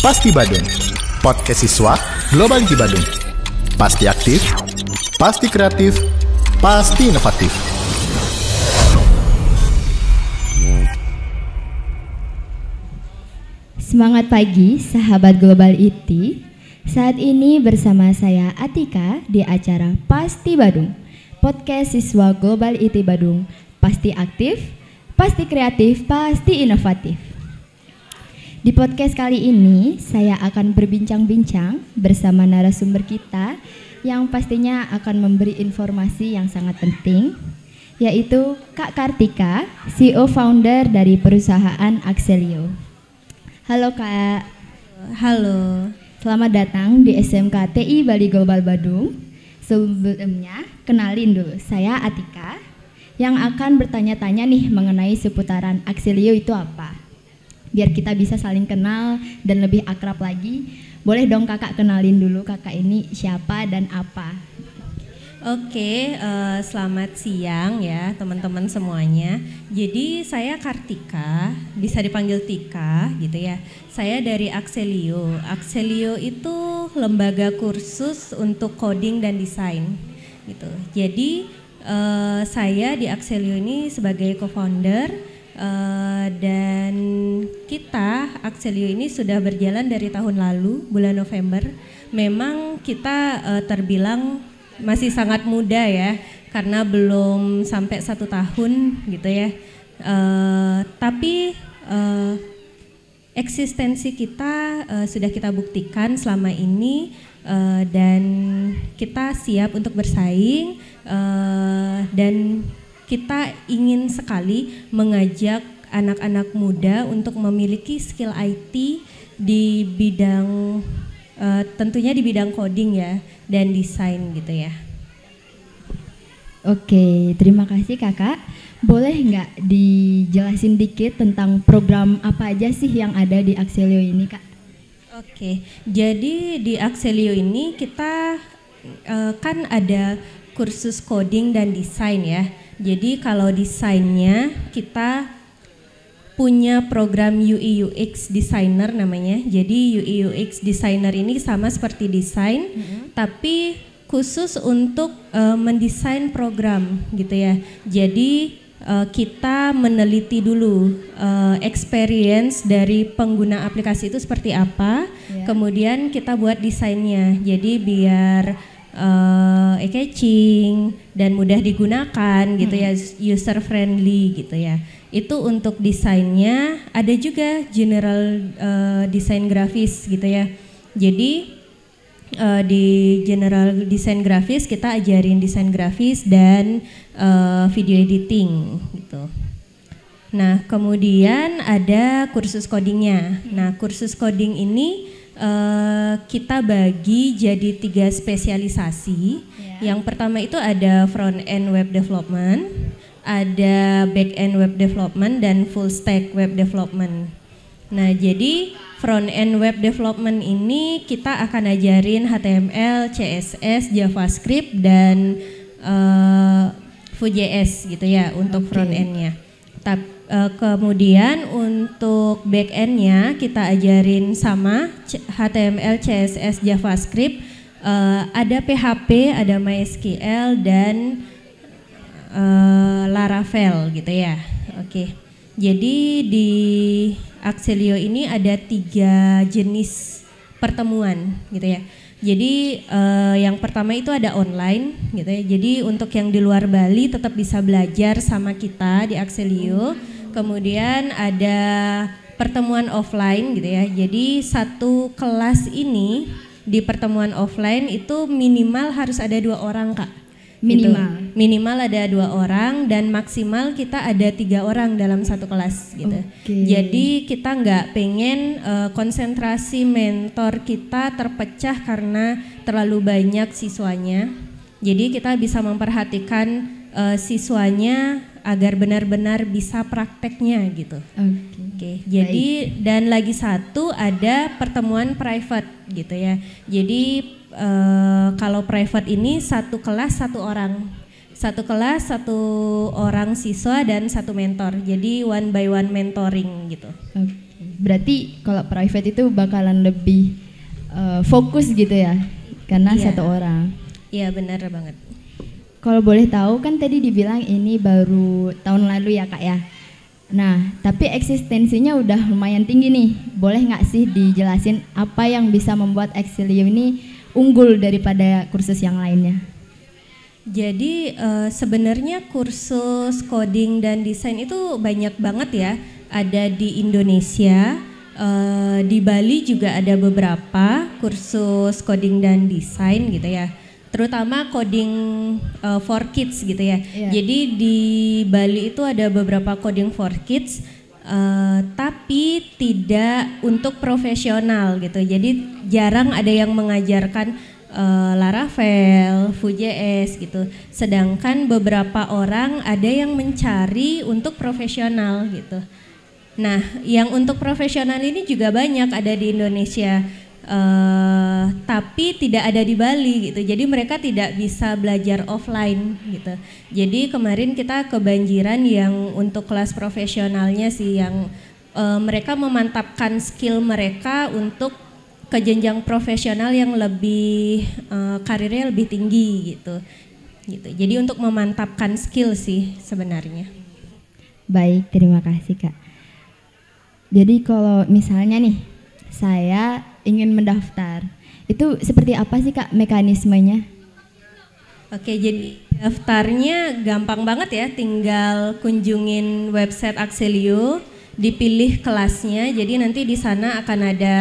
Pasti Badung, podcast siswa Global IT Badung. Pasti aktif, pasti kreatif, pasti inovatif. Semangat pagi, sahabat Global IT. Saat ini bersama saya Atika di acara Pasti Badung, podcast siswa Global IT Badung. Pasti aktif, pasti kreatif, pasti inovatif. Di podcast kali ini, saya akan berbincang-bincang bersama narasumber kita yang pastinya akan memberi informasi yang sangat penting, yaitu Kak Kartika, CEO founder dari perusahaan Axelio. Halo Kak. Halo. Selamat datang di SMK TI Bali Global Badung. Sebelumnya, kenalin dulu, saya Atika yang akan bertanya-tanya nih mengenai seputaran Axelio itu apa. Biar kita bisa saling kenal dan lebih akrab lagi. Boleh dong kakak kenalin dulu kakak ini siapa dan apa. Oke, selamat siang ya teman-teman semuanya. Jadi saya Kartika, bisa dipanggil Tika gitu ya. Saya dari Axelio. Axelio itu lembaga kursus untuk coding dan desain gitu. Jadi saya di Axelio ini sebagai co-founder. Dan kita Axelio ini sudah berjalan dari tahun lalu bulan November. Memang kita terbilang masih sangat muda ya, karena belum sampai 1 tahun gitu ya. Tapi eksistensi kita sudah kita buktikan selama ini, dan kita siap untuk bersaing, dan kita ingin sekali mengajak anak-anak muda untuk memiliki skill IT di bidang tentunya di bidang coding ya dan desain gitu ya. Oke, terima kasih kakak. Boleh nggak dijelasin dikit tentang program apa aja sih yang ada di Axelio ini kak? Oke, jadi di Axelio ini kita kan ada kursus coding dan desain ya. Jadi kalau desainnya kita punya program UI UX designer namanya. Jadi UI UX designer ini sama seperti desain, tapi khusus untuk mendesain program gitu ya. Jadi kita meneliti dulu experience dari pengguna aplikasi itu seperti apa, kemudian kita buat desainnya. Jadi biar eye-catching dan mudah digunakan gitu ya, user friendly gitu ya. Itu untuk desainnya. Ada juga general design grafis gitu ya. Jadi di general design grafis kita ajarin desain grafis dan video editing gitu. Nah kemudian ada kursus codingnya. Nah kursus coding ini kita bagi jadi 3 spesialisasi. Yang pertama itu ada front end web development, ada back end web development, dan full stack web development. Nah jadi front end web development ini kita akan ajarin HTML, CSS, JavaScript, dan Vue.js gitu ya untuk front endnya. Kemudian untuk back endnya kita ajarin sama HTML, CSS, JavaScript, ada PHP, ada MySQL, dan Laravel gitu ya. Oke. Jadi di Axelio ini ada 3 jenis pertemuan gitu ya. Jadi yang pertama itu ada online gitu ya. Jadi untuk yang di luar Bali tetap bisa belajar sama kita di Axelio. Kemudian ada pertemuan offline gitu ya. Jadi satu kelas ini di pertemuan offline itu minimal harus ada 2 orang kak. Minimal. Gitu. Minimal ada 2 orang dan maksimal kita ada 3 orang dalam satu kelas gitu. Jadi kita nggak pengen konsentrasi mentor kita terpecah karena terlalu banyak siswanya. Jadi kita bisa memperhatikan siswanya agar benar-benar bisa prakteknya gitu. Oke. Jadi dan lagi satu ada pertemuan private gitu ya. Jadi kalau private ini satu kelas 1 orang. Satu kelas 1 orang siswa dan 1 mentor. Jadi one by one mentoring gitu. Berarti kalau private itu bakalan lebih fokus gitu ya, karena Iya. satu orang. Iya, benar banget. Kalau boleh tahu kan tadi dibilang ini baru tahun lalu ya Kak ya. Nah, tapi eksistensinya udah lumayan tinggi nih. Boleh nggak sih dijelasin apa yang bisa membuat Axelio ini unggul daripada kursus yang lainnya? Jadi sebenarnya kursus coding dan desain itu banyak banget ya. Ada di Indonesia, di Bali juga ada beberapa kursus coding dan desain gitu ya. Terutama coding for kids gitu ya. Iya. Jadi di Bali itu ada beberapa coding for kids, tapi tidak untuk profesional gitu. Jadi jarang ada yang mengajarkan Laravel, Vue.js gitu. Sedangkan beberapa orang ada yang mencari untuk profesional gitu. Nah, yang untuk profesional ini juga banyak ada di Indonesia. Tapi tidak ada di Bali gitu, jadi mereka tidak bisa belajar offline gitu. Jadi kemarin kita kebanjiran yang untuk kelas profesionalnya sih, yang mereka memantapkan skill mereka untuk ke jenjang profesional yang lebih karirnya lebih tinggi gitu. Jadi untuk memantapkan skill sih sebenarnya. Baik, terima kasih Kak. Jadi kalau misalnya nih saya ingin mendaftar, itu seperti apa sih Kak mekanismenya? Oke, jadi daftarnya gampang banget ya, tinggal kunjungin website Axelio, dipilih kelasnya, jadi nanti di sana akan ada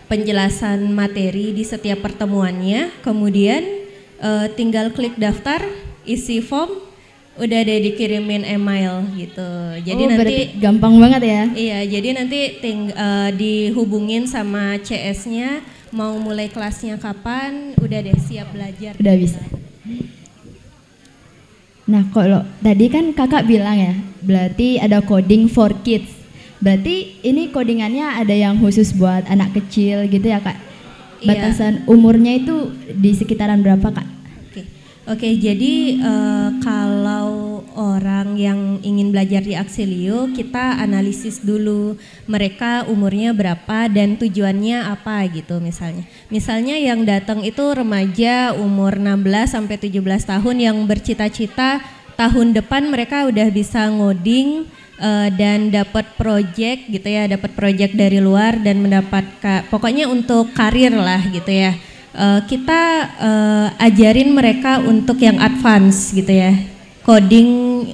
penjelasan materi di setiap pertemuannya, kemudian tinggal klik daftar, isi form, udah ada dikirimin email gitu. Jadi nanti gampang banget ya? Iya, jadi nanti dihubungin sama CS-nya, mau mulai kelasnya kapan, udah deh siap belajar. Udah bisa. Nah, kalau tadi kan Kakak bilang ya, berarti ada coding for kids. Berarti ini codingannya ada yang khusus buat anak kecil gitu ya Kak? Iya. Batasan umurnya itu di sekitaran berapa Kak? Oke, jadi kalau orang yang ingin belajar di Axelio, kita analisis dulu mereka umurnya berapa dan tujuannya apa gitu misalnya. Misalnya yang datang itu remaja umur 16 sampai 17 tahun yang bercita-cita tahun depan mereka udah bisa ngoding dan dapat project gitu ya, dapat project dari luar dan mendapatkan pokoknya untuk karir lah gitu ya. Kita ajarin mereka untuk yang advance gitu ya, coding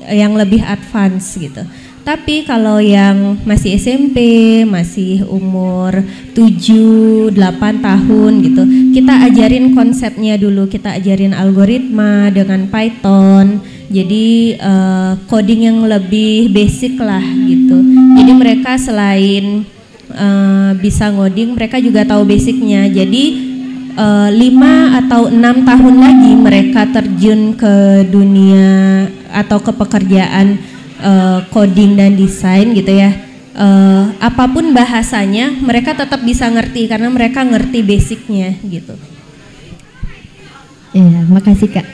yang lebih advance gitu. Tapi kalau yang masih SMP, masih umur 7-8 tahun gitu, kita ajarin konsepnya dulu, kita ajarin algoritma dengan Python. Jadi coding yang lebih basic lah gitu. Jadi mereka selain bisa ngoding, mereka juga tahu basicnya. Jadi 5 atau 6 tahun lagi mereka terjun ke dunia atau ke pekerjaan coding dan desain gitu ya. Apapun bahasanya mereka tetap bisa ngerti karena mereka ngerti basicnya gitu. Iya, makasih Kak.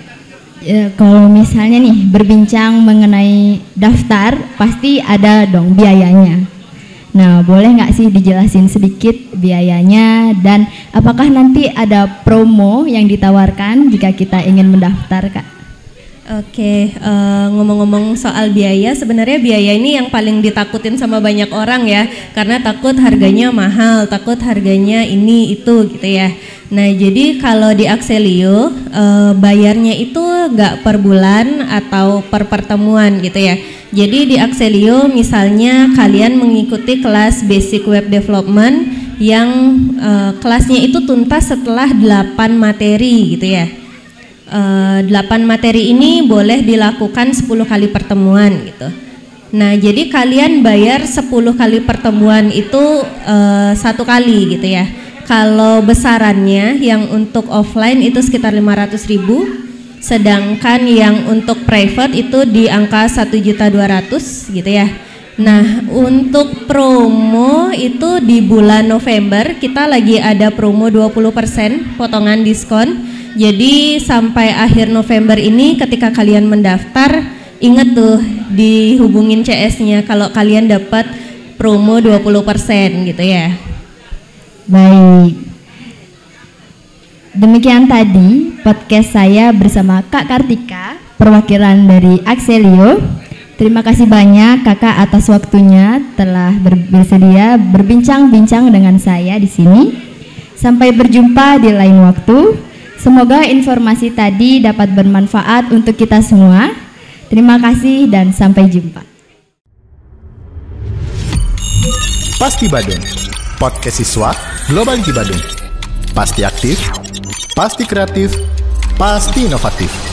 Kalau misalnya nih berbincang mengenai daftar, pasti ada dong biayanya. Nah, boleh nggak sih dijelasin sedikit biayanya dan apakah nanti ada promo yang ditawarkan jika kita ingin mendaftar, Kak? Oke, ngomong-ngomong soal biaya, sebenarnya biaya ini yang paling ditakutin sama banyak orang ya, karena takut harganya mahal, takut harganya ini itu gitu ya. Nah, jadi kalau di Axelio bayarnya itu nggak per bulan atau per pertemuan gitu ya. Jadi di Axelio misalnya kalian mengikuti kelas Basic Web Development yang kelasnya itu tuntas setelah 8 materi gitu ya. 8 materi ini boleh dilakukan 10 kali pertemuan gitu. Nah, jadi kalian bayar 10 kali pertemuan itu 1 kali gitu ya. Kalau besarannya yang untuk offline itu sekitar 500.000, sedangkan yang untuk private itu di angka 1.200.000 gitu ya. Nah, untuk promo itu di bulan November kita lagi ada promo 20% potongan diskon. Jadi sampai akhir November ini ketika kalian mendaftar, ingat tuh dihubungin CS-nya kalau kalian dapat promo 20% gitu ya. Baik. Demikian tadi podcast saya bersama Kak Kartika, perwakilan dari Axelio. Terima kasih banyak Kakak atas waktunya telah bersedia berbincang-bincang dengan saya di sini. Sampai berjumpa di lain waktu. Semoga informasi tadi dapat bermanfaat untuk kita semua. Terima kasih dan sampai jumpa. Pasti Badung, podcast siswa Global ITI Badung. Pasti aktif, pasti kreatif, pasti inovatif.